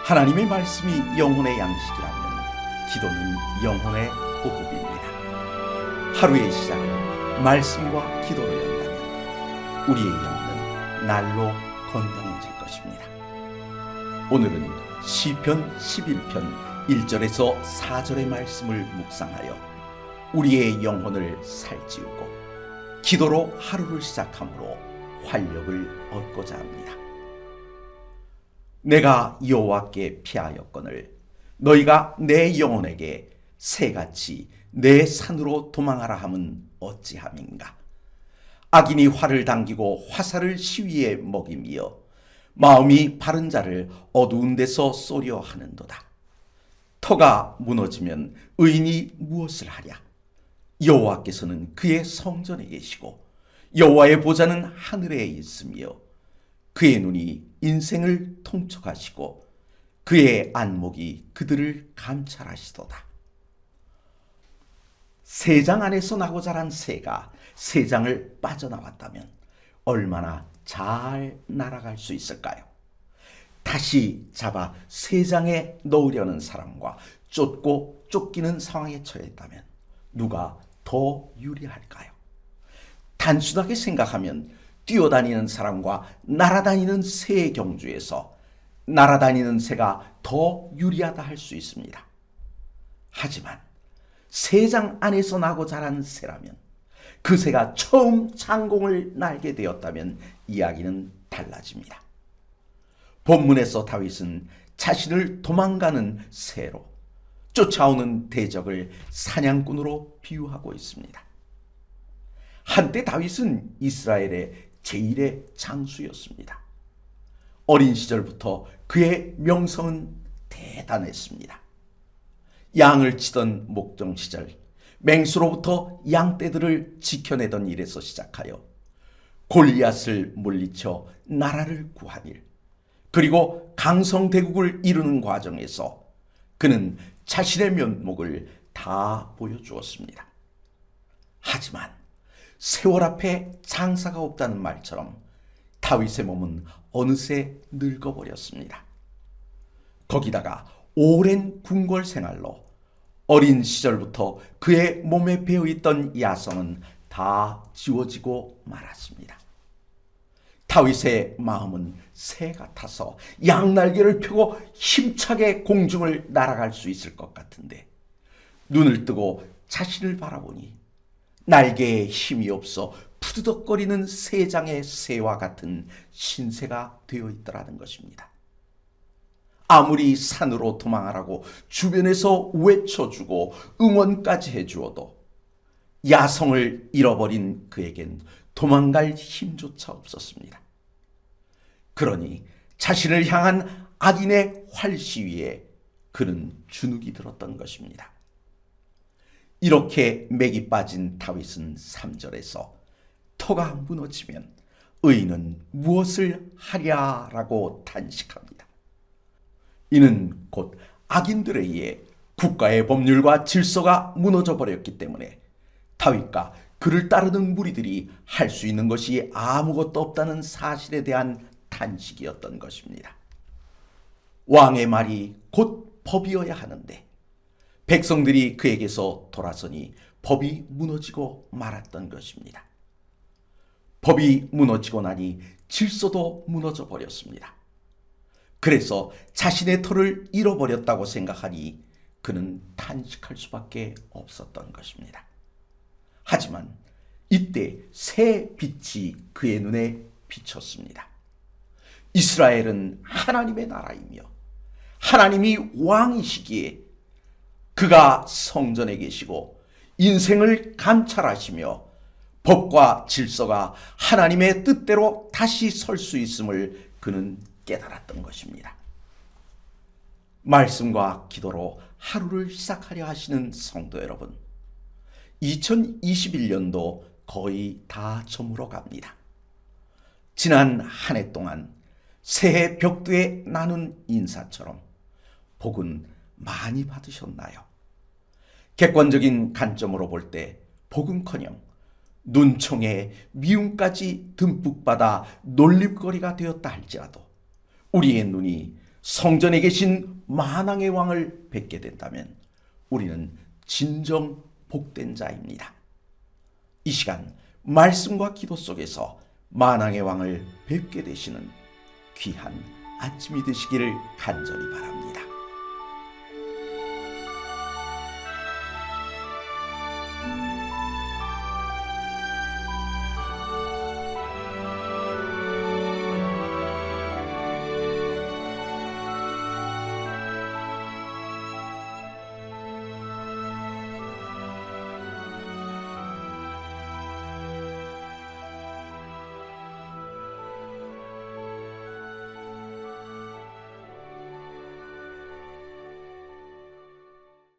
하나님의 말씀이 영혼의 양식이라면 기도는 영혼의 호흡입니다. 하루의 시작을 말씀과 기도로 연다면 우리의 영혼은 날로 건강해질 것입니다. 오늘은 시편 11편 1절에서 4절의 말씀을 묵상하여 우리의 영혼을 살찌우고 기도로 하루를 시작함으로 활력을 얻고자 합니다. 내가 여호와께 피하였거늘 너희가 내 영혼에게 새같이 내 산으로 도망하라 함은 어찌함인가. 악인이 활을 당기고 화살을 시위에 먹이며 마음이 바른 자를 어두운 데서 쏘려 하는도다. 터가 무너지면 의인이 무엇을 하랴. 여호와께서는 그의 성전에 계시고 여호와의 보좌는 하늘에 있으며 그의 눈이 인생을 통촉하시고 그의 안목이 그들을 감찰하시도다. 새장 안에서 나고 자란 새가 새장을 빠져나왔다면 얼마나 잘 날아갈 수 있을까요? 다시 잡아 새장에 넣으려는 사람과 쫓고 쫓기는 상황에 처했다면 누가 더 유리할까요? 단순하게 생각하면 뛰어다니는 사람과 날아다니는 새의 경주에서 날아다니는 새가 더 유리하다 할 수 있습니다. 하지만 새장 안에서 나고 자란 새라면, 그 새가 처음 창공을 날게 되었다면 이야기는 달라집니다. 본문에서 다윗은 자신을 도망가는 새로, 쫓아오는 대적을 사냥꾼으로 비유하고 있습니다. 한때 다윗은 이스라엘의 제1의 장수였습니다. 어린 시절부터 그의 명성은 대단했습니다. 양을 치던 목정 시절 맹수로부터 양떼들을 지켜내던 일에서 시작하여 골리앗을 물리쳐 나라를 구한 일, 그리고 강성대국을 이루는 과정에서 그는 자신의 면목을 다 보여주었습니다. 하지만 세월 앞에 장사가 없다는 말처럼 다윗의 몸은 어느새 늙어버렸습니다. 거기다가 오랜 궁궐 생활로 어린 시절부터 그의 몸에 배어있던 야성은 다 지워지고 말았습니다. 다윗의 마음은 새 같아서 양날개를 펴고 힘차게 공중을 날아갈 수 있을 것 같은데 눈을 뜨고 자신을 바라보니 날개에 힘이 없어 푸드덕거리는 새장의 새와 같은 신세가 되어 있더라는 것입니다. 아무리 산으로 도망하라고 주변에서 외쳐주고 응원까지 해주어도 야성을 잃어버린 그에겐 도망갈 힘조차 없었습니다. 그러니 자신을 향한 악인의 활시위에 그는 주눅이 들었던 것입니다. 이렇게 맥이 빠진 다윗은 3절에서 터가 무너지면 의인은 무엇을 하랴라고 탄식합니다. 이는 곧 악인들에 의해 국가의 법률과 질서가 무너져 버렸기 때문에 다윗과 그를 따르는 무리들이 할 수 있는 것이 아무것도 없다는 사실에 대한 탄식이었던 것입니다. 왕의 말이 곧 법이어야 하는데 백성들이 그에게서 돌아서니 법이 무너지고 말았던 것입니다. 법이 무너지고 나니 질서도 무너져 버렸습니다. 그래서 자신의 터를 잃어버렸다고 생각하니 그는 탄식할 수밖에 없었던 것입니다. 하지만 이때 새 빛이 그의 눈에 비쳤습니다. 이스라엘은 하나님의 나라이며 하나님이 왕이시기에 그가 성전에 계시고 인생을 감찰하시며 법과 질서가 하나님의 뜻대로 다시 설 수 있음을 그는 깨달았던 것입니다. 말씀과 기도로 하루를 시작하려 하시는 성도 여러분, 2021년도 거의 다 저물어 갑니다. 지난 한 해 동안 새해 벽두에 나눈 인사처럼 복은 많이 받으셨나요? 객관적인 관점으로 볼 때 복은커녕 눈총에 미움까지 듬뿍 받아 놀림거리가 되었다 할지라도 우리의 눈이 성전에 계신 만왕의 왕을 뵙게 된다면 우리는 진정 복된 자입니다. 이 시간 말씀과 기도 속에서 만왕의 왕을 뵙게 되시는 귀한 아침이 되시기를 간절히 바랍니다.